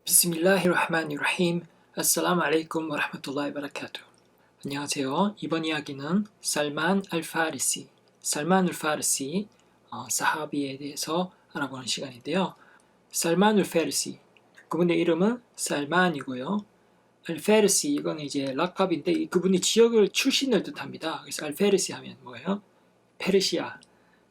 비스밀라히르흐마니르힘. 아살라무 알레이쿰 와라흐마툴라히 바라카투. 안녕하세요. 이번 이야기는 살만 알파리시, 살만 알파리시 사하비에 대해서 알아보는 시간인데요. 살만 알파리시, 그분의 이름은 살만이고요. 알파리시, 이건 이제 락갑인데 그분이 지역을 출신을 뜻합니다. 그래서 알파리시 하면 뭐예요? 페르시아.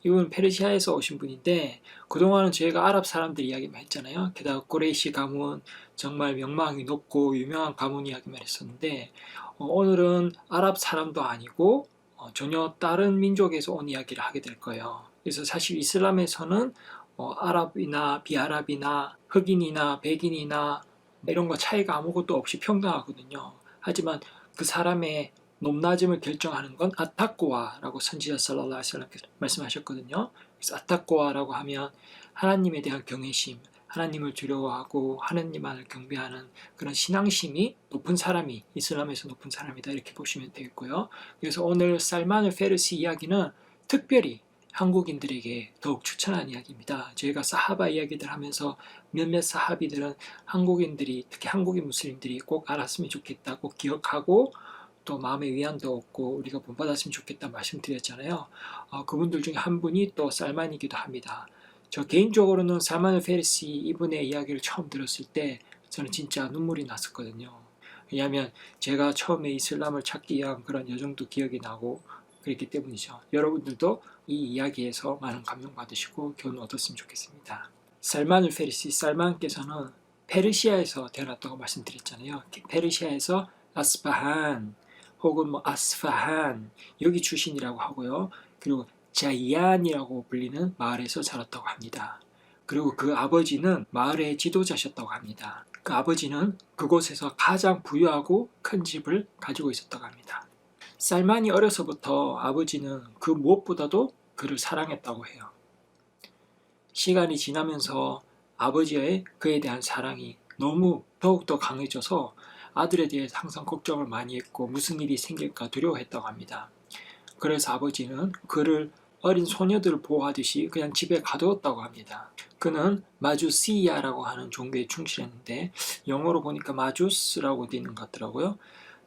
이분은 페르시아에서 오신 분인데 그동안은 저희가 아랍 사람들 이야기만 했잖아요. 게다가 꾸레이시 가문, 정말 명망이 높고 유명한 가문 이야기만 했었는데 오늘은 아랍 사람도 아니고 전혀 다른 민족에서 온 이야기를 하게 될 거예요. 그래서 사실 이슬람에서는 아랍이나 비아랍이나 흑인이나 백인이나 이런 거 차이가 아무것도 없이 평등하거든요. 하지만 그 사람의 높낮음을 결정하는 건 아타꼬아라고 선지자 살랄라hu 알aihi wasallam께서 말씀하셨거든요. 그래서 아타꼬아라고 하면 하나님에 대한 경외심, 하나님을 두려워하고 하나님만을 경배하는 그런 신앙심이 높은 사람이 이슬람에서 높은 사람이다, 이렇게 보시면 되겠고요. 그래서 오늘 살만을 페르시 이야기는 특별히 한국인들에게 더욱 추천한 이야기입니다. 저희가 사하바 이야기들 하면서 몇몇 사하비들은 한국인들이, 특히 한국인 무슬림들이 꼭 알았으면 좋겠다, 꼭 기억하고 또 마음의 위안도 얻고 우리가 본받았으면 좋겠다 말씀드렸잖아요. 그분들 중에 한 분이 또 살만이기도 합니다. 저 개인적으로는 살만 페리시 이분의 이야기를 처음 들었을 때 저는 진짜 눈물이 났었거든요. 왜냐하면 제가 처음에 이슬람을 찾기 위한 그런 여정도 기억이 나고 그랬기 때문이죠. 여러분들도 이 이야기에서 많은 감명 받으시고 교훈을 얻었으면 좋겠습니다. 살만 페리시, 살만께서는 페르시아에서 태어났다고 말씀드렸잖아요. 페르시아에서 아스파한 혹은 아스파한, 여기 출신이라고 하고요. 그리고 자이안이라고 불리는 마을에서 자랐다고 합니다. 그리고 그 아버지는 마을의 지도자셨다고 합니다. 그 아버지는 그곳에서 가장 부유하고 큰 집을 가지고 있었다고 합니다. 살만이 어려서부터 아버지는 그 무엇보다도 그를 사랑했다고 해요. 시간이 지나면서 아버지의 그에 대한 사랑이 너무 더욱더 강해져서 아들에 대해 항상 걱정을 많이 했고 무슨 일이 생길까 두려워했다고 합니다. 그래서 아버지는 그를 어린 소녀들을 보호하듯이 그냥 집에 가두었다고 합니다. 그는 마주시야라고 하는 종교에 충실했는데 영어로 보니까 마주스라고 되어 있는 것 같더라고요.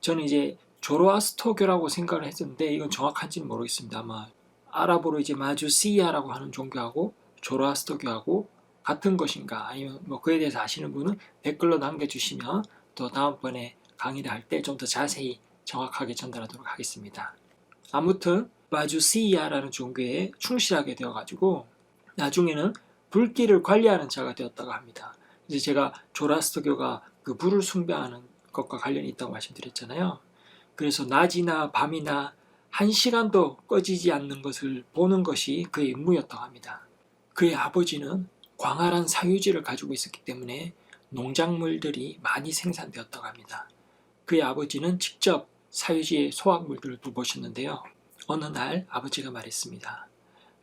저는 이제 조로아스터교라고 생각을 했었는데 이건 정확한지는 모르겠습니다. 아마 아랍어로 이제 마주시야라고 하는 종교하고 조로아스터교하고 같은 것인가, 아니면 그에 대해서 아시는 분은 댓글로 남겨주시면 또 다음번에 강의를 할 때 좀 더 자세히 정확하게 전달하도록 하겠습니다. 아무튼 마주시야라는 종교에 충실하게 되어가지고 나중에는 불길을 관리하는 자가 되었다고 합니다. 이제 제가 조라스터교가 그 불을 숭배하는 것과 관련이 있다고 말씀드렸잖아요. 그래서 낮이나 밤이나 한 시간도 꺼지지 않는 것을 보는 것이 그의 임무였다고 합니다. 그의 아버지는 광활한 사유지를 가지고 있었기 때문에 농작물들이 많이 생산되었다고 합니다. 그의 아버지는 직접 사유지의 소확물들을 돌보셨는데요. 어느 날 아버지가 말했습니다.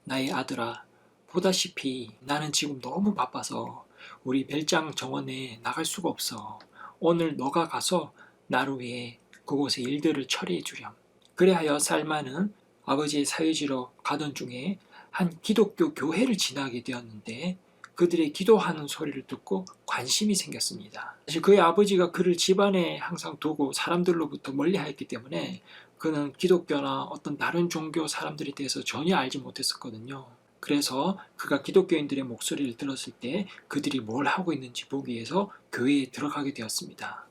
나의 아들아, 보다시피 나는 지금 너무 바빠서 우리 별장 정원에 나갈 수가 없어. 오늘 너가 가서 나를 위해 그곳의 일들을 처리해 주렴. 그래하여 살만은 아버지의 사유지로 가던 중에 한 기독교 교회를 지나게 되었는데 그들의 기도하는 소리를 듣고 관심이 생겼습니다. 사실 그의 아버지가 그를 집안에 항상 두고 사람들로부터 멀리하였기 때문에 그는 기독교나 어떤 다른 종교 사람들에 대해서 전혀 알지 못했었거든요. 그래서 그가 기독교인들의 목소리를 들었을 때 그들이 뭘 하고 있는지 보기 위해서 교회에 들어가게 되었습니다.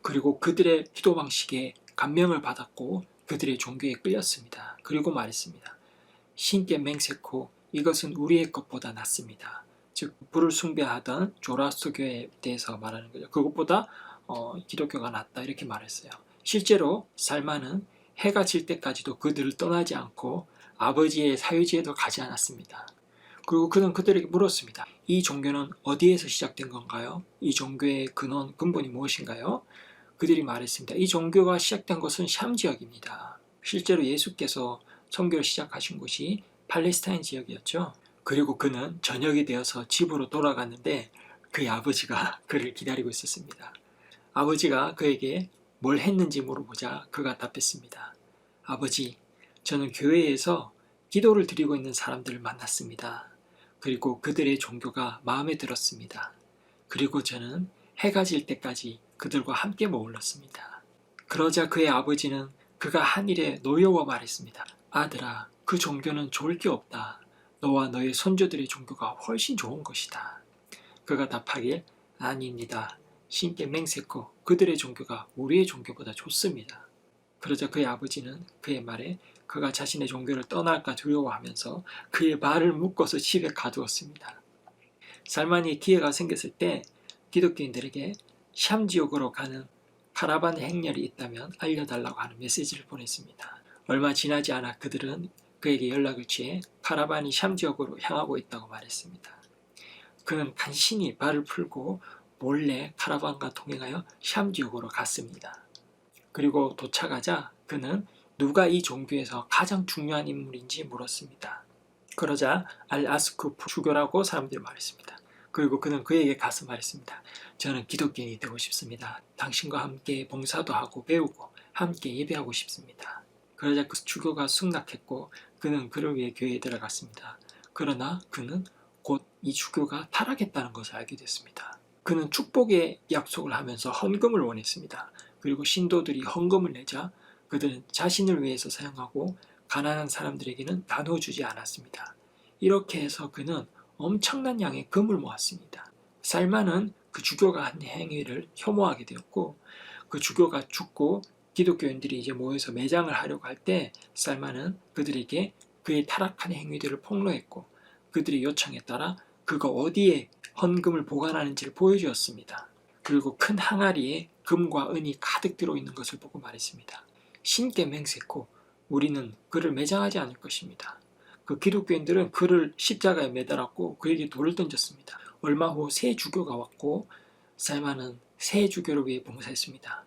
그리고 그들의 기도 방식에 감명을 받았고 그들의 종교에 끌렸습니다. 그리고 말했습니다. 신께 맹세코 이것은 우리의 것보다 낫습니다. 즉 불을 숭배하던 조라스터교에 대해서 말하는 거죠. 그것보다 기독교가 낫다, 이렇게 말했어요. 실제로 살만은 해가 질 때까지도 그들을 떠나지 않고 아버지의 사유지에도 가지 않았습니다. 그리고 그는 그들에게 물었습니다. 이 종교는 어디에서 시작된 건가요? 이 종교의 근본이 무엇인가요? 그들이 말했습니다. 이 종교가 시작된 것은 샴 지역입니다. 실제로 예수께서 선교를 시작하신 곳이 팔레스타인 지역이었죠. 그리고 그는 저녁이 되어서 집으로 돌아갔는데 그의 아버지가 그를 기다리고 있었습니다. 아버지가 그에게 뭘 했는지 물어보자 그가 답했습니다. 아버지, 저는 교회에서 기도를 드리고 있는 사람들을 만났습니다. 그리고 그들의 종교가 마음에 들었습니다. 그리고 저는 해가 질 때까지 그들과 함께 머물렀습니다. 그러자 그의 아버지는 그가 한 일에 노여워 말했습니다. 아들아, 그 종교는 좋을 게 없다. 너와 너의 손주들의 종교가 훨씬 좋은 것이다. 그가 답하길 아닙니다. 신께 맹세코 그들의 종교가 우리의 종교보다 좋습니다. 그러자 그의 아버지는 그의 말에 그가 자신의 종교를 떠날까 두려워하면서 그의 발을 묶어서 집에 가두었습니다. 살만이 기회가 생겼을 때 기독교인들에게 샴 지역으로 가는 카라반 행렬이 있다면 알려달라고 하는 메시지를 보냈습니다. 얼마 지나지 않아 그들은 그에게 연락을 취해 카라반이 샴 지역으로 향하고 있다고 말했습니다. 그는 간신히 발을 풀고 몰래 카라반과 동행하여 샴 지역으로 갔습니다. 그리고 도착하자 그는 누가 이 종교에서 가장 중요한 인물인지 물었습니다. 그러자 알-아스쿠프 주교라고 사람들이 말했습니다. 그리고 그는 그에게 가서 말했습니다. 저는 기독교인이 되고 싶습니다. 당신과 함께 봉사도 하고 배우고 함께 예배하고 싶습니다. 그러자 그 주교가 승낙했고 그는 그를 위해 교회에 들어갔습니다. 그러나 그는 곧 이 주교가 타락했다는 것을 알게 됐습니다. 그는 축복의 약속을 하면서 헌금을 원했습니다. 그리고 신도들이 헌금을 내자 그들은 자신을 위해서 사용하고 가난한 사람들에게는 나눠주지 않았습니다. 이렇게 해서 그는 엄청난 양의 금을 모았습니다. 살만은 그 주교가 한 행위를 혐오하게 되었고 그 주교가 죽고 기독교인들이 이제 모여서 매장을 하려고 할 때 살만은 그들에게 그의 타락한 행위들을 폭로했고 그들의 요청에 따라 그가 어디에 헌금을 보관하는지를 보여주었습니다. 그리고 큰 항아리에 금과 은이 가득 들어있는 것을 보고 말했습니다. 신께 맹세코 우리는 그를 매장하지 않을 것입니다. 그 기독교인들은 그를 십자가에 매달았고 그에게 돌을 던졌습니다. 얼마 후 새 주교가 왔고 살만은 새 주교를 위해 봉사했습니다.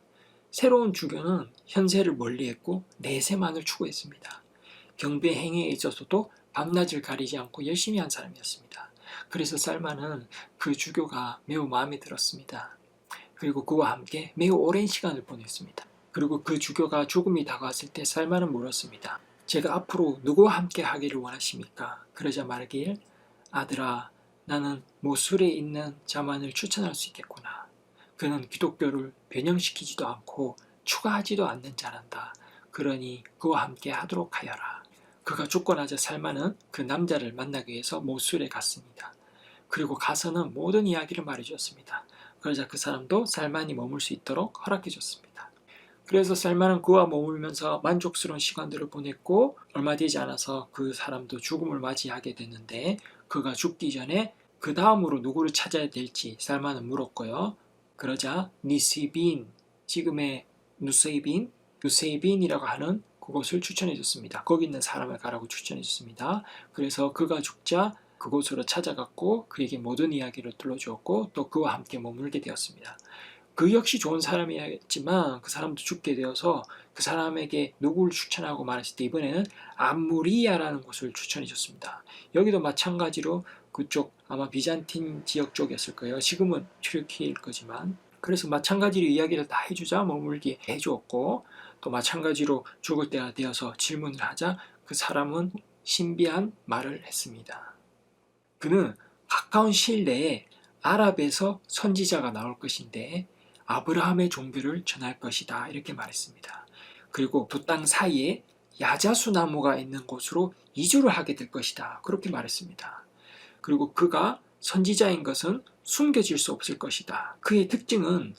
새로운 주교는 현세를 멀리했고 내세만을 추구했습니다. 경배 행위에 있어서도 밤낮을 가리지 않고 열심히 한 사람이었습니다. 그래서 살만은 그 주교가 매우 마음에 들었습니다. 그리고 그와 함께 매우 오랜 시간을 보냈습니다. 그리고 그 주교가 죽음이 다가왔을 때 살만은 물었습니다. 제가 앞으로 누구와 함께 하기를 원하십니까? 그러자 말하길 아들아, 나는 모술에 있는 자만을 추천할 수 있겠구나. 그는 기독교를 변형시키지도 않고 추가하지도 않는 자란다. 그러니 그와 함께 하도록 하여라. 그가 죽고 나자 살만은 그 남자를 만나기 위해서 모술에 갔습니다. 그리고 가서는 모든 이야기를 말해주었습니다. 그러자 그 사람도 살만이 머물 수 있도록 허락해줬습니다. 그래서 살만은 그와 머물면서 만족스러운 시간들을 보냈고 얼마 되지 않아서 그 사람도 죽음을 맞이하게 됐는데 그가 죽기 전에 그 다음으로 누구를 찾아야 될지 살만은 물었고요. 그러자 니시빈, 지금의 누세이빈이라고 하는 그곳을 추천해줬습니다. 거기 있는 사람을 가라고 추천해줬습니다. 그래서 그가 죽자 그곳으로 찾아갔고 그에게 모든 이야기를 들려주었고 또 그와 함께 머물게 되었습니다. 그 역시 좋은 사람이었지만 그 사람도 죽게 되어서 그 사람에게 누구를 추천하고 말했을 때 이번에는 암무리아라는 곳을 추천해 줬습니다. 여기도 마찬가지로 그쪽 아마 비잔틴 지역 쪽이었을 거예요. 지금은 튀르키일 거지만 그래서 마찬가지로 이야기를 다 해주자 머물게 해주었고 또 마찬가지로 죽을 때가 되어서 질문을 하자 그 사람은 신비한 말을 했습니다. 그는 가까운 시일 내에 아랍에서 선지자가 나올 것인데 아브라함의 종교를 전할 것이다 이렇게 말했습니다. 그리고 두 땅 사이에 야자수 나무가 있는 곳으로 이주를 하게 될 것이다 그렇게 말했습니다. 그리고 그가 선지자인 것은 숨겨질 수 없을 것이다. 그의 특징은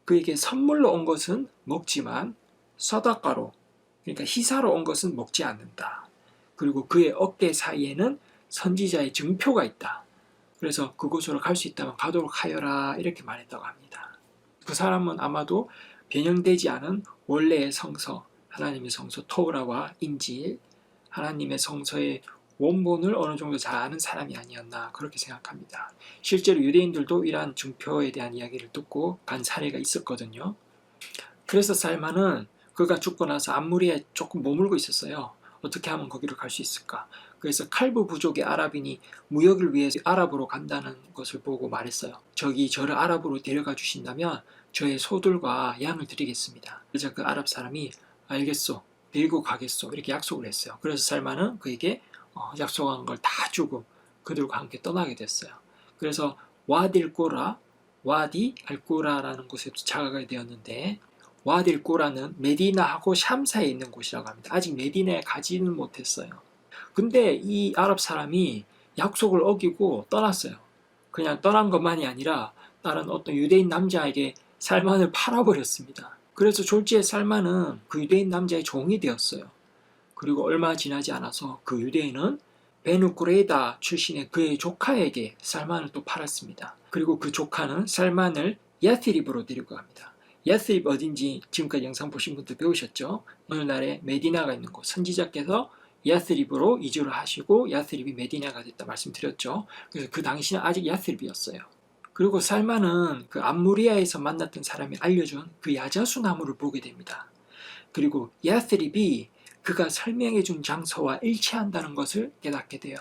그에게 선물로 온 것은 먹지만 서다가로 그러니까 희사로 온 것은 먹지 않는다. 그리고 그의 어깨 사이에는 선지자의 증표가 있다. 그래서 그곳으로 갈 수 있다면 가도록 하여라 이렇게 말했다고 합니다. 그 사람은 아마도 변형되지 않은 원래의 성서, 하나님의 성서 토라와 인질, 하나님의 성서의 원본을 어느 정도 잘 아는 사람이 아니었나 그렇게 생각합니다. 실제로 유대인들도 이러한 증표에 대한 이야기를 듣고 간 사례가 있었거든요. 그래서 살만은 그가 죽고 나서 암무리에 조금 머물고 있었어요. 어떻게 하면 거기로 갈 수 있을까? 그래서 칼부 부족의 아랍인이 무역을 위해서 아랍으로 간다는 것을 보고 말했어요. 저를 아랍으로 데려가 주신다면 저의 소들과 양을 드리겠습니다. 그래서 그 아랍 사람이 알겠소, 데리고 가겠소 이렇게 약속을 했어요. 그래서 살만은 그에게 약속한 걸 다 주고 그들과 함께 떠나게 됐어요. 그래서 와딜 꼬라 와디 알꾸라라는 곳에 도착하게 되었는데, 와디 알꾸라는 메디나하고 샴 사이에 있는 곳이라고 합니다. 아직 메디나에 가지는 못했어요. 근데 이 아랍 사람이 약속을 어기고 떠났어요. 그냥 떠난 것만이 아니라 다른 어떤 유대인 남자에게 살만을 팔아버렸습니다. 그래서 졸지에 살만은 그 유대인 남자의 종이 되었어요. 그리고 얼마 지나지 않아서 그 유대인은 베누 구레이다 출신의 그의 조카에게 살만을 또 팔았습니다. 그리고 그 조카는 살만을 야스립으로 데리고 갑니다. 야스립 어딘지 지금까지 영상 보신 분들 배우셨죠? 오늘날에 메디나가 있는 곳, 선지자께서 야스립으로 이주를 하시고 야스립이 메디나가 됐다 말씀드렸죠. 그래서 그 당시는 아직 야스립이었어요. 그리고 살만은 그 암무리아에서 만났던 사람이 알려준 그 야자수 나무를 보게 됩니다. 그리고 야스립이 그가 설명해준 장소와 일치한다는 것을 깨닫게 돼요.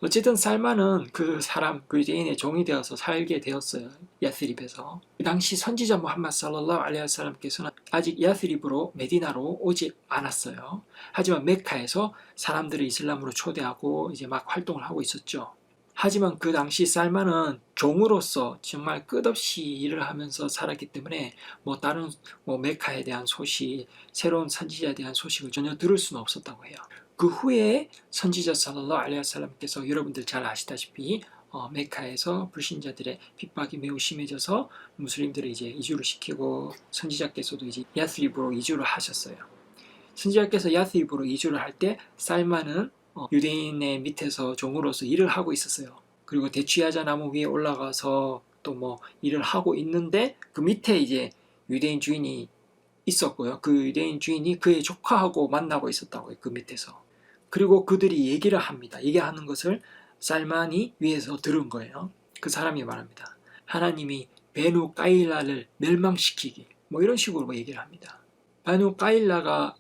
어쨌든 살만은 그 사람, 그 유대인의 종이 되어서 살게 되었어요. 야스립에서. 그 당시 선지자 무함마드 살랄라후 알레이히 와살람께서는 아직 야스립으로 메디나로 오지 않았어요. 하지만 메카에서 사람들을 이슬람으로 초대하고 이제 막 활동을 하고 있었죠. 하지만 그 당시 살만은 종으로서 정말 끝없이 일을 하면서 살았기 때문에 다른 메카에 대한 소식, 새로운 선지자에 대한 소식을 전혀 들을 수는 없었다고 해요. 그 후에 선지자 살랄라후 알레이히 와살람께서 여러분들 잘 아시다시피 메카에서 불신자들의 핍박이 매우 심해져서 무슬림들을 이제 이주를 시키고 선지자께서도 이제 야스립으로 이주를 하셨어요. 선지자께서 야스립으로 이주를 할 때 살만은 유대인의 밑에서 종으로서 일을 하고 있었어요. 그리고 대추야자 나무 위에 올라가서 또 일을 하고 있는데 그 밑에 이제 유대인 주인이 있었고요. 그 유대인 주인이 그의 조카하고 만나고 있었다고요. 그 밑에서. 그리고 그들이 얘기를 합니다. 얘기하는 것을 살만이 위에서 들은 거예요. 그 사람이 말합니다. 하나님이 베누 까일라를 멸망시키기 이런 식으로 얘기를 합니다. 베누 까일라가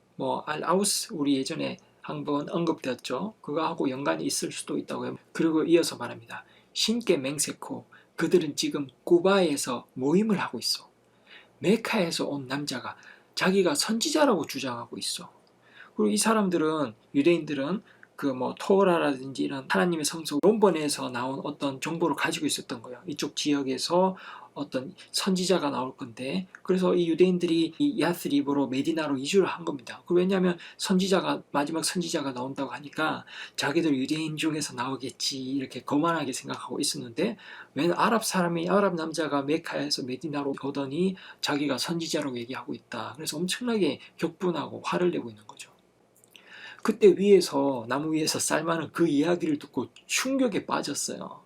알-아우스, 우리 예전에 한번 언급되었죠. 그거하고 연관이 있을 수도 있다고 해요. 그리고 이어서 말합니다. 신께 맹세코 그들은 지금 꾸바에서 모임을 하고 있어. 메카에서 온 남자가 자기가 선지자라고 주장하고 있어. 그리고 이 사람들은, 유대인들은 토라라든지 이런 하나님의 성서 원본에서 나온 어떤 정보를 가지고 있었던 거예요. 이쪽 지역에서 어떤 선지자가 나올 건데, 그래서 이 유대인들이 이 야스립으로 메디나로 이주를 한 겁니다. 왜냐하면 마지막 선지자가 나온다고 하니까 자기들 유대인 중에서 나오겠지 이렇게 거만하게 생각하고 있었는데, 웬 아랍 남자가 메카에서 메디나로 오더니 자기가 선지자라고 얘기하고 있다. 그래서 엄청나게 격분하고 화를 내고 있는 거죠. 그때 나무 위에서 살만은 그 이야기를 듣고 충격에 빠졌어요.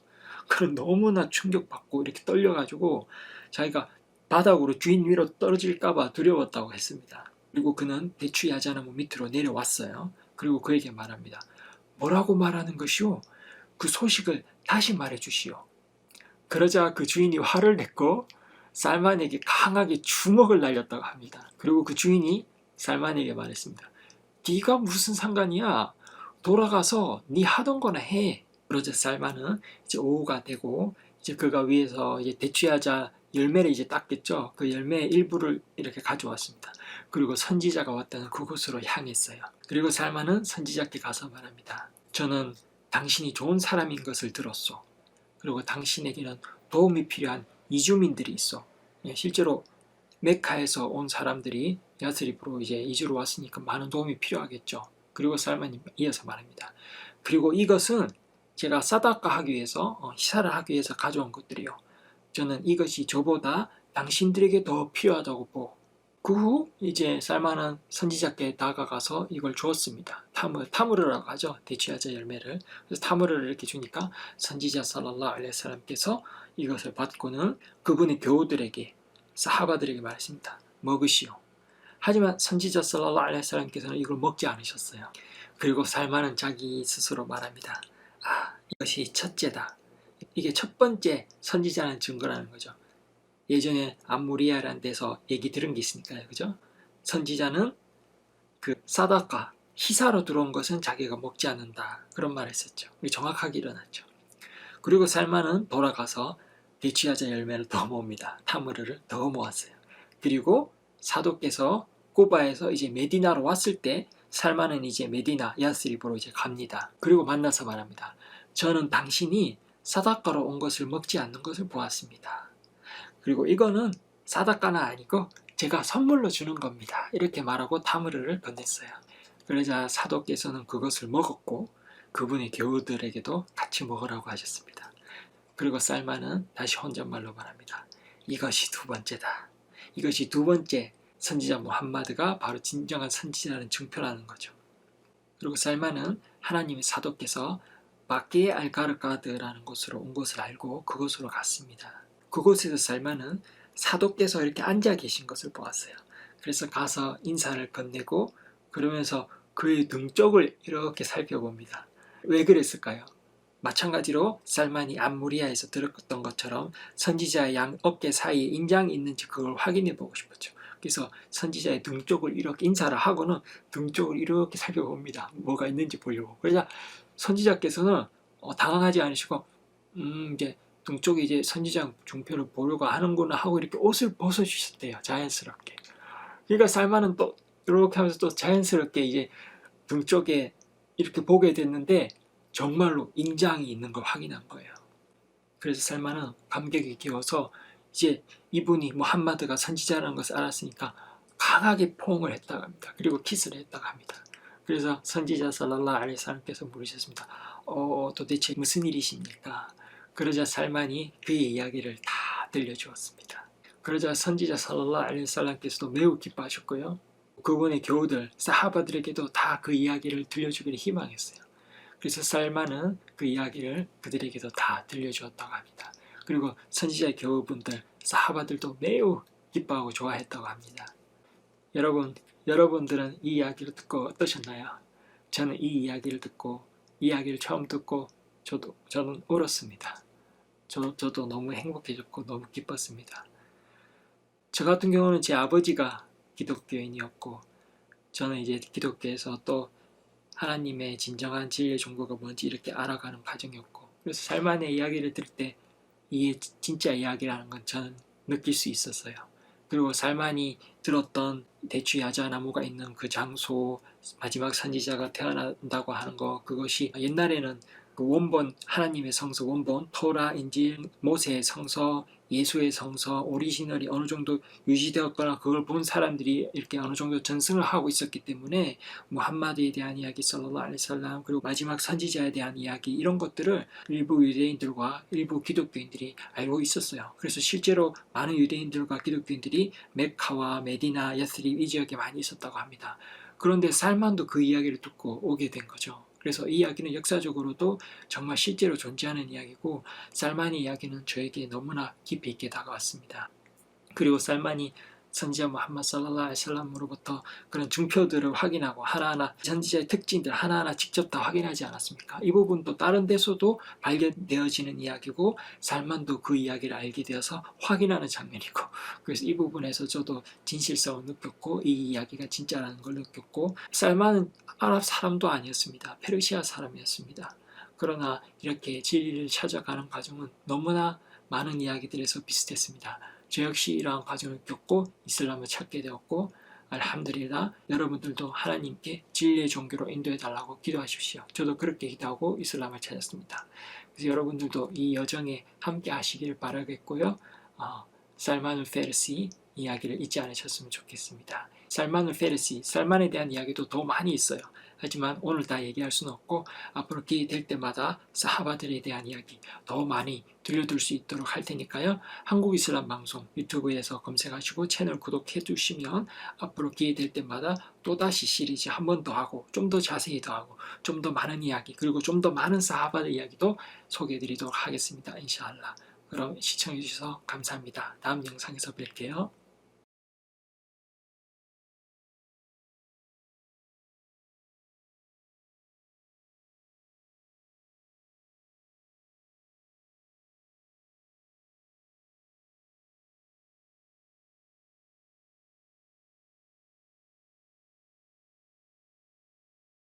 그럼 너무나 충격받고 이렇게 떨려가지고 자기가 바닥으로 주인 위로 떨어질까봐 두려웠다고 했습니다. 그리고 그는 대추 야자나무 밑으로 내려왔어요. 그리고 그에게 말합니다. 뭐라고 말하는 것이오? 그 소식을 다시 말해주시오. 그러자 그 주인이 화를 냈고 살만에게 강하게 주먹을 날렸다고 합니다. 그리고 그 주인이 살만에게 말했습니다. 네가 무슨 상관이야? 돌아가서 네 하던 거나 해. 그러자 살만은 이제 오후가 되고 이제 그가 위에서 이제 대추야자 열매를 이제 땄겠죠. 그 열매의 일부를 이렇게 가져왔습니다. 그리고 선지자가 왔다는 그곳으로 향했어요. 그리고 살만은 선지자께 가서 말합니다. 저는 당신이 좋은 사람인 것을 들었소. 그리고 당신에게는 도움이 필요한 이주민들이 있어. 실제로 메카에서 온 사람들이 야스립으로 이제 이주로 왔으니까 많은 도움이 필요하겠죠. 그리고 살만이 이어서 말합니다. 그리고 이것은 제가 사다카 하기 위해서, 희사를 하기 위해서 가져온 것들이요. 저는 이것이 저보다 당신들에게 더 필요하다고 보고, 그 후 이제 살만은 선지자께 다가가서 이걸 주었습니다. 타무르라고 하죠. 대추야자 열매를. 그래서 타무르를 이렇게 주니까 선지자 살랄라후 알레이히 와살람께서 이것을 받고는 그분의 교우들에게, 사하바들에게 말했습니다. 먹으시오. 하지만 선지자 살랄라후 알레이히 와살람께서는 이걸 먹지 않으셨어요. 그리고 살만은 자기 스스로 말합니다. 이것이 첫째다. 이게 첫 번째 선지자라는 증거라는 거죠. 예전에 암무리아라는 데서 얘기 들은 게 있으니까요. 그죠? 선지자는 그 사다카, 희사로 들어온 것은 자기가 먹지 않는다. 그런 말을 했었죠. 정확하게 일어났죠. 그리고 살만은 돌아가서 대추야자 열매를 더 모읍니다. 타무르를 더 모았어요. 그리고 사도께서 꾸바에서 이제 메디나로 왔을 때 살만은 이제 메디나, 야스립으로 이제 갑니다. 그리고 만나서 말합니다. 저는 당신이 사다카로 온 것을 먹지 않는 것을 보았습니다. 그리고 이거는 사다까는 아니고 제가 선물로 주는 겁니다. 이렇게 말하고 타무르를 건넸어요. 그러자 사도께서는 그것을 먹었고 그분의 교우들에게도 같이 먹으라고 하셨습니다. 그리고 살만은 다시 혼잣말로 말합니다. 이것이 두 번째다. 이것이 두 번째 선지자 무함마드가 바로 진정한 선지자라는 증표라는 거죠. 그리고 살만은 하나님의 사도께서 마키에 알가르가드라는 곳으로 온 것을 알고 그곳으로 갔습니다. 그곳에서 살만은 사도께서 이렇게 앉아 계신 것을 보았어요. 그래서 가서 인사를 건네고 그러면서 그의 등 쪽을 이렇게 살펴봅니다. 왜 그랬을까요? 마찬가지로 살만이 암무리아에서 들었던 것처럼 선지자의 양 어깨 사이에 인장이 있는지 그걸 확인해 보고 싶었죠. 그래서 선지자의 등 쪽을 이렇게 인사를 하고는 등 쪽을 이렇게 살펴봅니다. 뭐가 있는지 보려고. 그러자 선지자께서는 당황하지 않으시고 이제 등 쪽에 이제 선지자 중표를 보려고 하는구나 하고 이렇게 옷을 벗어주셨대요. 자연스럽게. 그러니까 살만은 또 이렇게 하면서 또 자연스럽게 이제 등 쪽에 이렇게 보게 됐는데 정말로 인장이 있는 걸 확인한 거예요. 그래서 살만은 감격이 기워서 이제 이분이 무함마드가 선지자라는 것을 알았으니까 강하게 포옹을 했다고 합니다. 그리고 키스를 했다고 합니다. 그래서 선지자 살랄라후 알레이히 살람께서 물으셨습니다. 도대체 무슨 일이십니까? 그러자 살만이 그의 이야기를 다 들려주었습니다. 그러자 선지자 살랄라후 알레이히 살람께서도 매우 기뻐하셨고요. 그분의 교우들, 사하바들에게도 다 그 이야기를 들려주기를 희망했어요. 그래서 살만은 그 이야기를 그들에게도 다 들려주었다고 합니다. 그리고 선지자의 교우분들, 사하바들도 매우 기뻐하고 좋아했다고 합니다. 여러분들은 이 이야기를 듣고 어떠셨나요? 저는 이 이야기를 듣고, 이 이야기를 처음 듣고 저는 울었습니다. 저도 너무 행복해졌고 너무 기뻤습니다. 저 같은 경우는 제 아버지가 기독교인이었고 저는 이제 기독교에서 또 하나님의 진정한 진리의 종교가 뭔지 이렇게 알아가는 과정이었고 그래서 살만의 이야기를 들을 때 이게 진짜 이야기라는 건 저는 느낄 수 있었어요. 그리고 살만이 들었던 대추 야자나무가 있는 그 장소 마지막 선지자가 태어난다고 하는 거 그것이 옛날에는 그 원본 하나님의 성서 원본 토라 인질 모세의 성서 예수의 성서 오리지널이 어느 정도 유지되었거나 그걸 본 사람들이 이렇게 어느 정도 전승을 하고 있었기 때문에 무함마드에 대한 이야기 살랄라후 알레이히 살람 그리고 마지막 선지자에 대한 이야기 이런 것들을 일부 유대인들과 일부 기독교인들이 알고 있었어요. 그래서 실제로 많은 유대인들과 기독교인들이 메카와 메디나, 야스립 이 지역에 많이 있었다고 합니다. 그런데 살만도 그 이야기를 듣고 오게 된 거죠. 그래서 이 이야기는 역사적으로도 정말 실제로 존재하는 이야기고 살만의 이야기는 저에게 너무나 깊이 있게 다가왔습니다. 그리고 살만이 선지자 무함마드 살랄라후 알레이히 살람으로부터 그런 증표들을 확인하고 하나하나 선지자의 특징들 하나하나 직접 다 확인하지 않았습니까? 이 부분도 다른 데서도 발견되어지는 이야기고 살만도 그 이야기를 알게 되어서 확인하는 장면이고 그래서 이 부분에서 저도 진실성을 느꼈고 이 이야기가 진짜라는 걸 느꼈고 살만은 아랍 사람도 아니었습니다. 페르시아 사람이었습니다. 그러나 이렇게 진리를 찾아가는 과정은 너무나 많은 이야기들에서 비슷했습니다. 저 역시 이러한 과정을 겪고 이슬람을 찾게 되었고 알함드릴라 여러분들도 하나님께 진리의 종교로 인도해 달라고 기도하십시오. 저도 그렇게 기도하고 이슬람을 찾았습니다. 그래서 여러분들도 이 여정에 함께 하시기를 바라겠고요. 살만ul 페르시 이야기를 잊지 않으셨으면 좋겠습니다. 살만ul 페르시, 살만에 대한 이야기도 더 많이 있어요. 하지만 오늘 다 얘기할 수는 없고 앞으로 기회 될 때마다 사하바들에 대한 이야기 더 많이 들려줄 수 있도록 할 테니까요. 한국이슬람 방송 유튜브에서 검색하시고 채널 구독해 주시면 앞으로 기회 될 때마다 또다시 시리즈 한 번 더 하고 좀 더 자세히 더 하고 좀 더 많은 이야기 그리고 좀 더 많은 사하바들 이야기도 소개해 드리도록 하겠습니다. 인샤알라. 그럼 시청해 주셔서 감사합니다. 다음 영상에서 뵐게요.